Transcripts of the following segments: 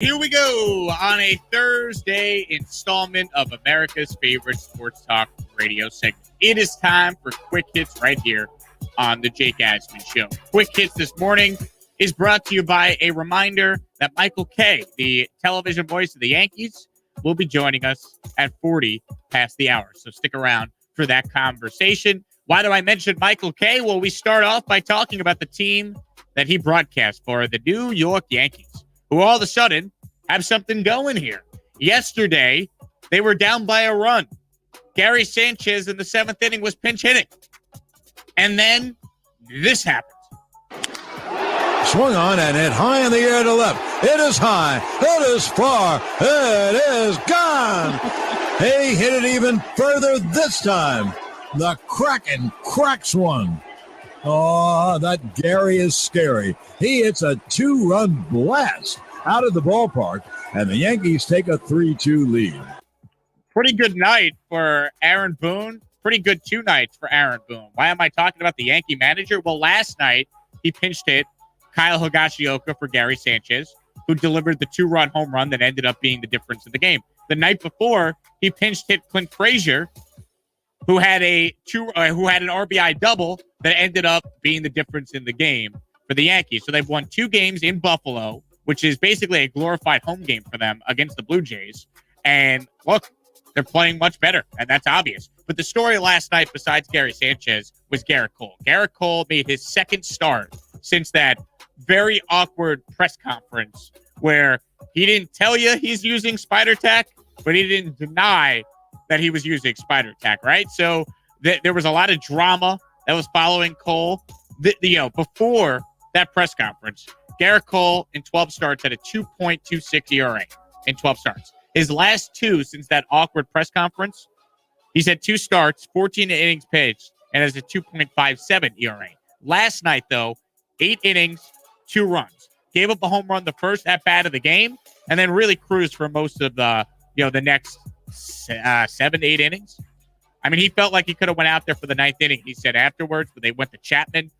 Here we go on a Thursday installment of America's favorite sports talk radio segment. It is time for Quick Hits right here on the Jake Asman Show. Quick Hits this morning is brought to you by a reminder that Michael Kay, the television voice of the Yankees, will be joining us at 40 past the hour. So stick around for that conversation. Why do I mention Michael Kay? Well, we start off by talking about the team that he broadcast for, the New York Yankees, who all of a sudden have something going here. Yesterday, they were down by a run. Gary Sanchez in the seventh inning was pinch hitting. And then this happened. Swung on and hit high in the air to left. It is high. It is far. It is gone. He hit it even further this time. The Kraken cracks one. Oh, that Gary is scary. He hits a two-run blast out of the ballpark, and the Yankees take a 3-2 lead. Pretty good night for Aaron Boone. Pretty good two nights for Aaron Boone. Why am I talking about the Yankee manager? Well, last night, he pinched hit Kyle Higashioka for Gary Sanchez, who delivered the two-run home run that ended up being the difference in the game. The night before, he pinched hit Clint Frazier, who had an RBI double that ended up being the difference in the game for the Yankees. So they've won two games in Buffalo, which is basically a glorified home game for them against the Blue Jays. And look, they're playing much better, and that's obvious. But the story last night, besides Gary Sanchez, was Gerrit Cole. Gerrit Cole made his second start since that very awkward press conference where he didn't tell you he's using Spider Tack, but he didn't deny that he was using Spider Tack, right? So there was a lot of drama that was following Cole. Before that press conference, Gerrit Cole in 12 starts had a 2.26 ERA in 12 starts. His last two since that awkward press conference, he's had two starts, 14 innings pitched, and has a 2.57 ERA. Last night, though, 8 innings, 2 runs. Gave up a home run the first at-bat of the game, and then really cruised for most of the next 7 to 8 innings. I mean, he felt like he could have went out there for the ninth inning, he said afterwards, but they went to Chapman.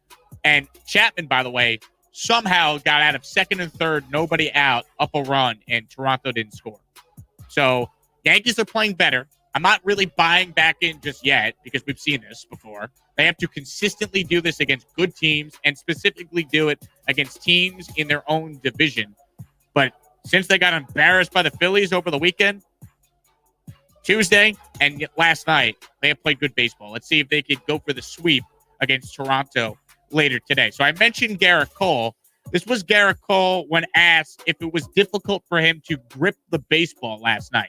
And Chapman, by the way, somehow got out of second and third, nobody out, up a run, and Toronto didn't score. So Yankees are playing better. I'm not really buying back in just yet because we've seen this before. They have to consistently do this against good teams and specifically do it against teams in their own division. But since they got embarrassed by the Phillies over the weekend, Tuesday and last night, they have played good baseball. Let's see if they could go for the sweep against Toronto later today. So I mentioned Gerrit Cole. This was Gerrit Cole when asked if it was difficult for him to grip the baseball last night.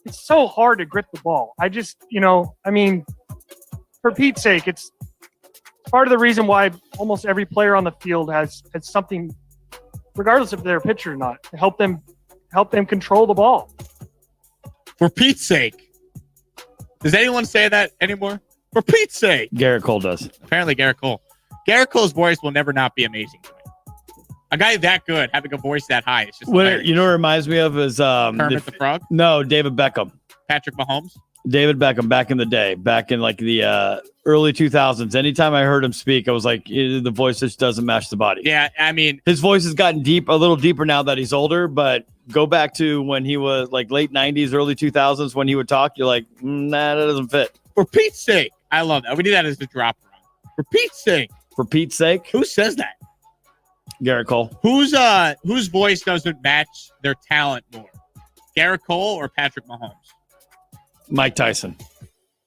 It's so hard to grip the ball. For Pete's sake, it's part of the reason why almost every player on the field has something, regardless if they're a pitcher or not, to help them control the ball. For Pete's sake. Does anyone say that anymore? For Pete's sake. Gerrit Cole does. Apparently Gerrit Cole. Gerrit Cole's voice will never not be amazing to me. A guy that good, having a voice that high, it's just what it reminds me of is Kermit the Frog? No, David Beckham. Patrick Mahomes? David Beckham back in the day, back in like the early 2000s. Anytime I heard him speak, I was like, the voice just doesn't match the body. Yeah, I mean, his voice has gotten a little deeper now that he's older, but go back to when he was like late 90s, early 2000s when he would talk, you're like, nah, that doesn't fit. For Pete's sake. I love that. We do that as a drop run. For Pete's sake. For Pete's sake? Who says that? Gerrit Cole. Whose voice doesn't match their talent more? Gerrit Cole or Patrick Mahomes? Mike Tyson.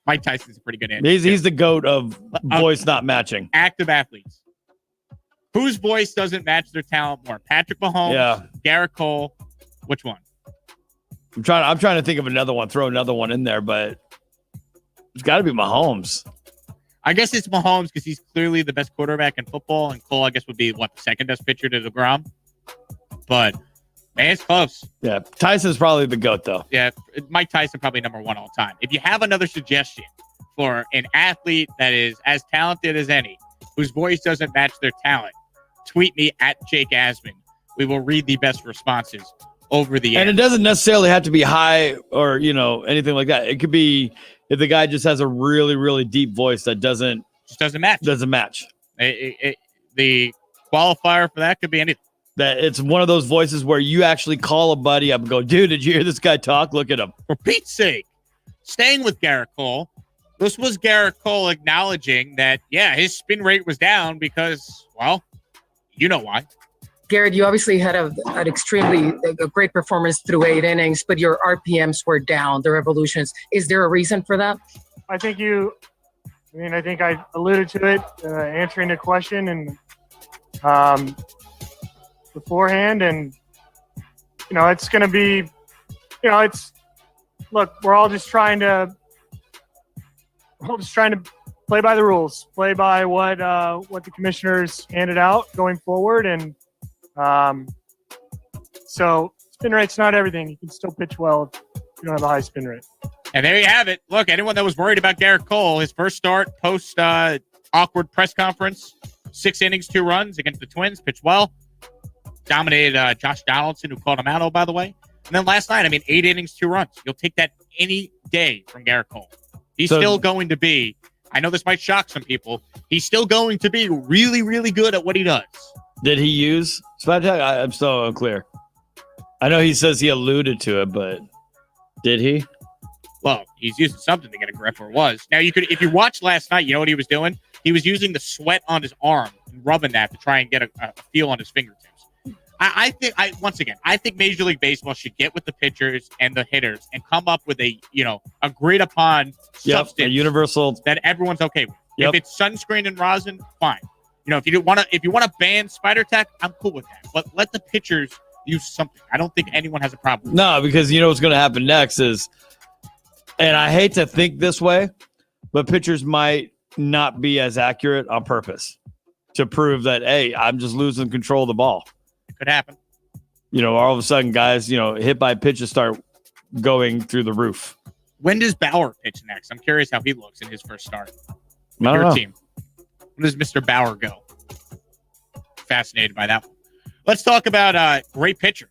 Mike Tyson's a pretty good answer. He's the GOAT of voice not matching. Active athletes. Whose voice doesn't match their talent more? Patrick Mahomes? Yeah. Gerrit Cole? Which one? I'm trying to think of another one. Throw another one in there, but it's got to be Mahomes. I guess it's Mahomes because he's clearly the best quarterback in football, and Cole, I guess, would be, the second best pitcher to deGrom. But, man, it's close. Yeah, Tyson's probably the GOAT, though. Yeah, Mike Tyson probably number one all time. If you have another suggestion for an athlete that is as talented as any, whose voice doesn't match their talent, tweet me at Jake Asman. We will read the best responses over the air. And it doesn't necessarily have to be high or, anything like that. It could be if the guy just has a really, really deep voice that doesn't match. Doesn't match. The qualifier for that could be anything. That it's one of those voices where you actually call a buddy up and go, dude, did you hear this guy talk? Look at him. For Pete's sake, staying with Gerrit Cole, this was Gerrit Cole acknowledging that, yeah, his spin rate was down because, well, you know why. Gerrit, you obviously had a great performance through 8 innings, but your RPMs were down, the revolutions. Is there a reason for that? I think I alluded to it answering the question and beforehand, and it's going to be, look, we're all just trying to play by the rules, play by what the commissioners handed out going forward, and so spin rate's not everything. You can still pitch well if you don't have a high spin rate. And there you have it. Look, anyone that was worried about Gerrit Cole, his first start post awkward press conference, 6 innings, 2 runs against the Twins, pitched well, dominated Josh Donaldson, who called him out, by the way. And then last night, 8 innings, 2 runs. You'll take that any day from Gerrit Cole. He's still going to be, I know this might shock some people, he's still going to be really, really good at what he does. Did he use spot tech? I'm still unclear. I know he says he alluded to it, but did he? Well, he's using something to get a grip, or was. Now, if you watched last night, you know what he was doing? He was using the sweat on his arm and rubbing that to try and get a feel on his fingertips. I think Major League Baseball should get with the pitchers and the hitters and come up with a agreed upon substance, a universal that everyone's okay with. Yep. If it's sunscreen and rosin, fine. If you want to ban spider tech, I'm cool with that. But let the pitchers use something. I don't think anyone has a problem with No, because you know what's going to happen next is, and I hate to think this way, but pitchers might not be as accurate on purpose to prove that, hey, I'm just losing control of the ball. It could happen. All of a sudden, guys, hit by pitches start going through the roof. When does Bauer pitch next? I'm curious how he looks in his first start. I don't know. Team. When does Mr. Bauer go? Fascinated by that one. Let's talk about great pitchers.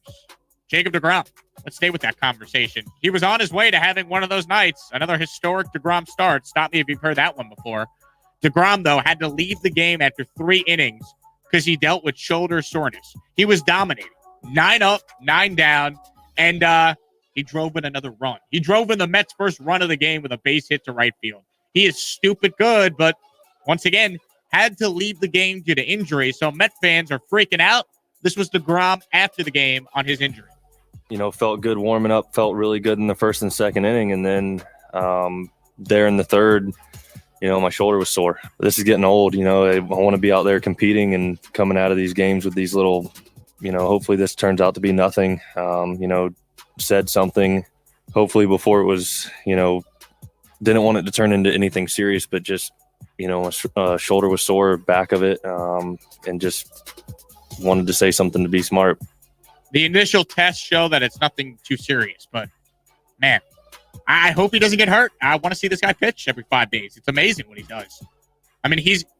Jacob deGrom. Let's stay with that conversation. He was on his way to having one of those nights, another historic deGrom start. Stop me if you've heard that one before. deGrom, though, had to leave the game after 3 innings because he dealt with shoulder soreness. He was dominating. 9 up, 9 down, and he drove in another run. He drove in the Mets' first run of the game with a base hit to right field. He is stupid good, but once again, had to leave the game due to injury. So Met fans are freaking out. This was deGrom after the game on his injury. Felt good warming up, felt really good in the first and second inning. And then there in the third, my shoulder was sore. This is getting old. I want to be out there competing and coming out of these games with these little, hopefully this turns out to be nothing. Said something, hopefully before it was, didn't want it to turn into anything serious, but just, a shoulder was sore, back of it, and just wanted to say something to be smart. The initial tests show that it's nothing too serious, but man, I hope he doesn't get hurt. I want to see this guy pitch every 5 days. It's amazing what he does.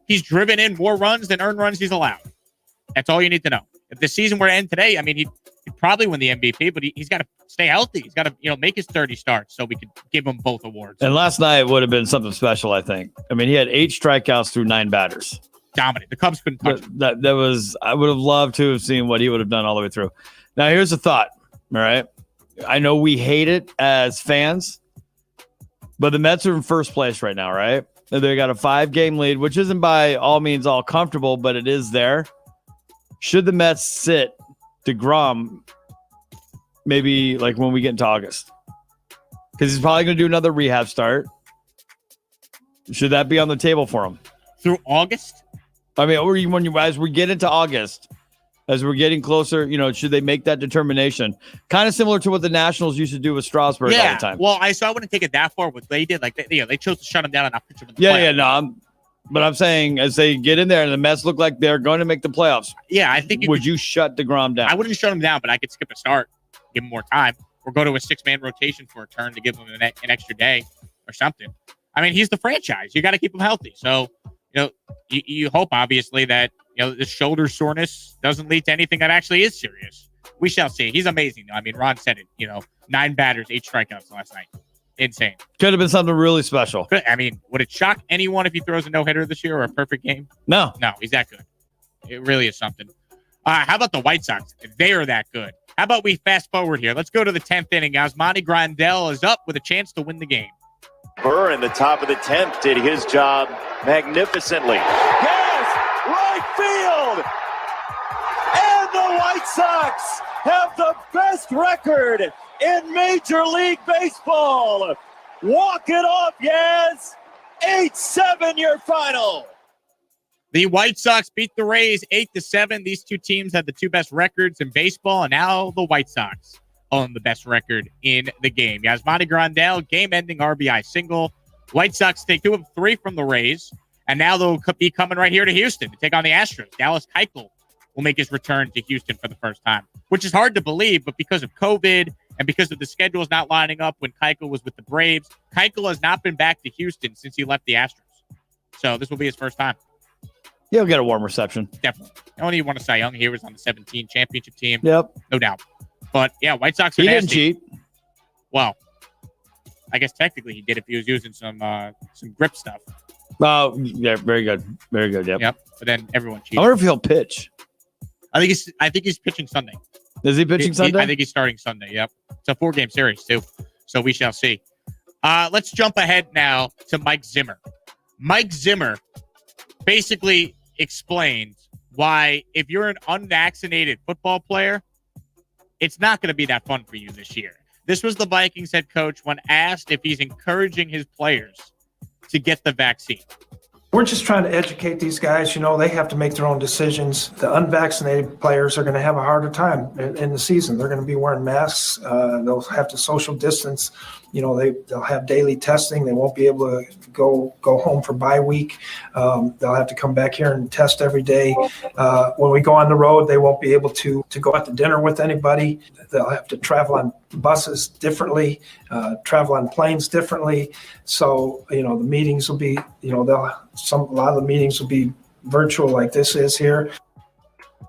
He's driven in more runs than earned runs he's allowed. That's all you need to know. If the season were to end today, he'd probably win the MVP, but he's got to stay healthy. He's got to, make his 30 starts so we could give him both awards. And last night would have been something special, I think. He had 8 strikeouts through 9 batters. Dominant. The Cubs couldn't touch him. That was, I would have loved to have seen what he would have done all the way through. Now, here's a thought. All right. I know we hate it as fans, but the Mets are in first place right now, right? They got a 5-game lead, which isn't by all means all comfortable, but it is there. Should the Mets sit deGrom maybe like when we get into August? Because he's probably going to do another rehab start. Should that be on the table for him? Through August? Or as we get into August, as we're getting closer, should they make that determination? Kind of similar to what the Nationals used to do with Strasburg all the time. Well, I wouldn't take it that far. What they did, they chose to shut him down and not pitch him in the playoffs. But I'm saying as they get in there and the Mets look like they're going to make the playoffs. Yeah, I think you shut deGrom down? I wouldn't shut him down, but I could skip a start, give him more time, or go to a 6-man rotation for a turn to give him an extra day or something. He's the franchise. You got to keep him healthy. So, you hope obviously that the shoulder soreness doesn't lead to anything that actually is serious. We shall see. He's amazing though. Ron said it. 9 batters, 8 strikeouts last night. Insane. Could have been something really special. Would it shock anyone if he throws a no-hitter this year or a perfect game? No, he's that good. It really is something. How about the White Sox? They are that good. How about we fast forward here? Let's go to the 10th inning. Asman Grandal is up with a chance to win the game. Burr in the top of the 10th did his job magnificently. Yes, right field! And the White Sox have the best record in Major League Baseball. Walk it off, Yaz. 8-7 your final. The White Sox beat the Rays 8-7. These two teams had the two best records in baseball, and now the White Sox own the best record in the game. Yasmani Grandal, game-ending RBI single. White Sox take 2 of 3 from the Rays, and now they'll be coming right here to Houston to take on the Astros. Dallas Keuchel will make his return to Houston for the first time, which is hard to believe, but because of COVID and because of the schedules not lining up when Keuchel was with the Braves, Keuchel has not been back to Houston since he left the Astros. So this will be his first time. He'll get a warm reception. Definitely. I only want to say Young. He was on the 17 championship team. Yep. No doubt. But yeah, White Sox are He nasty. didn't cheat. Well, I guess technically he did if he was using some grip stuff. Oh, yeah, very good. Very good. Yep. Yep. But then everyone cheated. I wonder if he'll pitch. I think he's pitching Sunday. Is he pitching Sunday? I think he's starting Sunday. Yep. It's a 4-game series too. So we shall see. Let's jump ahead now to Mike Zimmer. Mike Zimmer basically explained why if you're an unvaccinated football player, it's not going to be that fun for you this year. This was the Vikings head coach when asked if he's encouraging his players to get the vaccine. We're just trying to educate these guys. You know, they have to make their own decisions. The unvaccinated players are going to have a harder time in the season. They're going to be wearing masks. They'll have to social distance. You know, they'll have daily testing. They won't be able to go home for bye week. They'll have to come back here and test every day. When we go on the road, they won't be able to go out to dinner with anybody. They'll have to travel on buses differently, travel on planes differently. So, you know, the meetings will be, you know, a lot of the meetings will be virtual like this is here.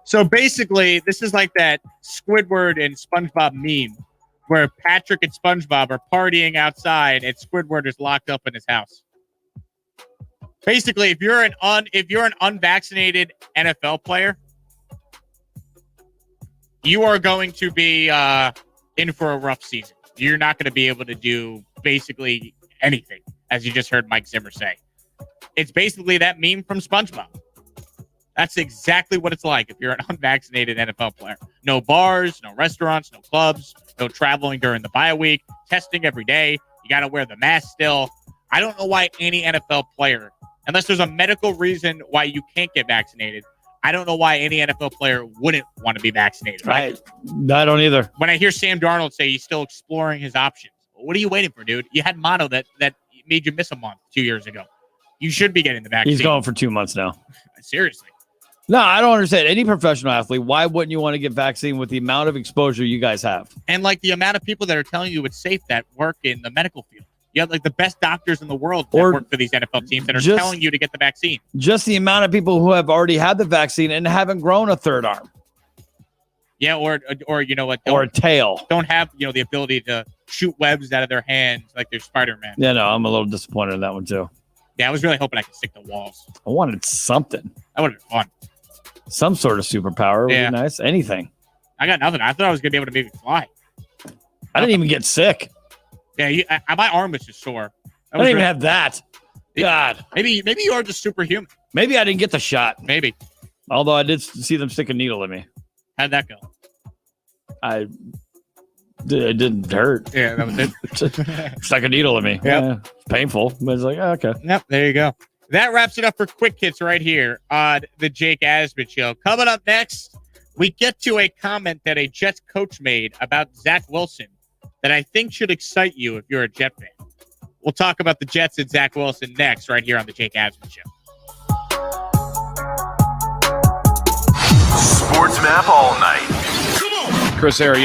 So basically, this is like that Squidward and SpongeBob meme where Patrick and SpongeBob are partying outside and Squidward is locked up in his house. Basically, if you're an unvaccinated NFL player, you are going to be in for a rough season. You're not going to be able to do basically anything, as you just heard Mike Zimmer say. It's basically that meme from SpongeBob. That's exactly what it's like if you're an unvaccinated NFL player. No bars, no restaurants, no clubs, no traveling during the bye week, testing every day. You got to wear the mask still. I don't know why any NFL player, unless there's a medical reason why you can't get vaccinated, I don't know why any NFL player wouldn't want to be vaccinated. Right? I don't either. When I hear Sam Darnold say he's still exploring his options, what are you waiting for, dude? You had mono that made you miss a month 2 years ago. You should be getting the vaccine. He's going for 2 months now. Seriously. No, I don't understand. Any professional athlete, why wouldn't you want to get vaccine with the amount of exposure you guys have? And like the amount of people that are telling you it's safe that work in the medical field. You have like the best doctors in the world that work for these NFL teams that are telling you to get the vaccine. Just the amount of people who have already had the vaccine and haven't grown a third arm. Yeah, or you know what? Or a tail. Don't have, you know, the ability to shoot webs out of their hands like they're Spider-Man. Yeah, no, I'm a little disappointed in that one too. Yeah, I was really hoping I could stick to walls. I wanted something. That would have been fun. Some sort of superpower would be nice. Anything. I got nothing. I thought I was going to be able to maybe fly. I didn't even get sick. Yeah, my arm was just sore. I didn't even have that. God. Maybe you are just superhuman. Maybe I didn't get the shot. Maybe. Although I did see them stick a needle in me. How'd that go? It didn't hurt. Yeah, that was it. Stuck a needle in me. Yep. Yeah, it's painful. But it's like, okay. Yep, there you go. That wraps it up for Quick Hits right here on the Jake Asman Show. Coming up next, we get to a comment that a Jets coach made about Zach Wilson that I think should excite you if you're a Jet fan. We'll talk about the Jets and Zach Wilson next right here on the Jake Asman Show. Sports Map all night. Chris Arias.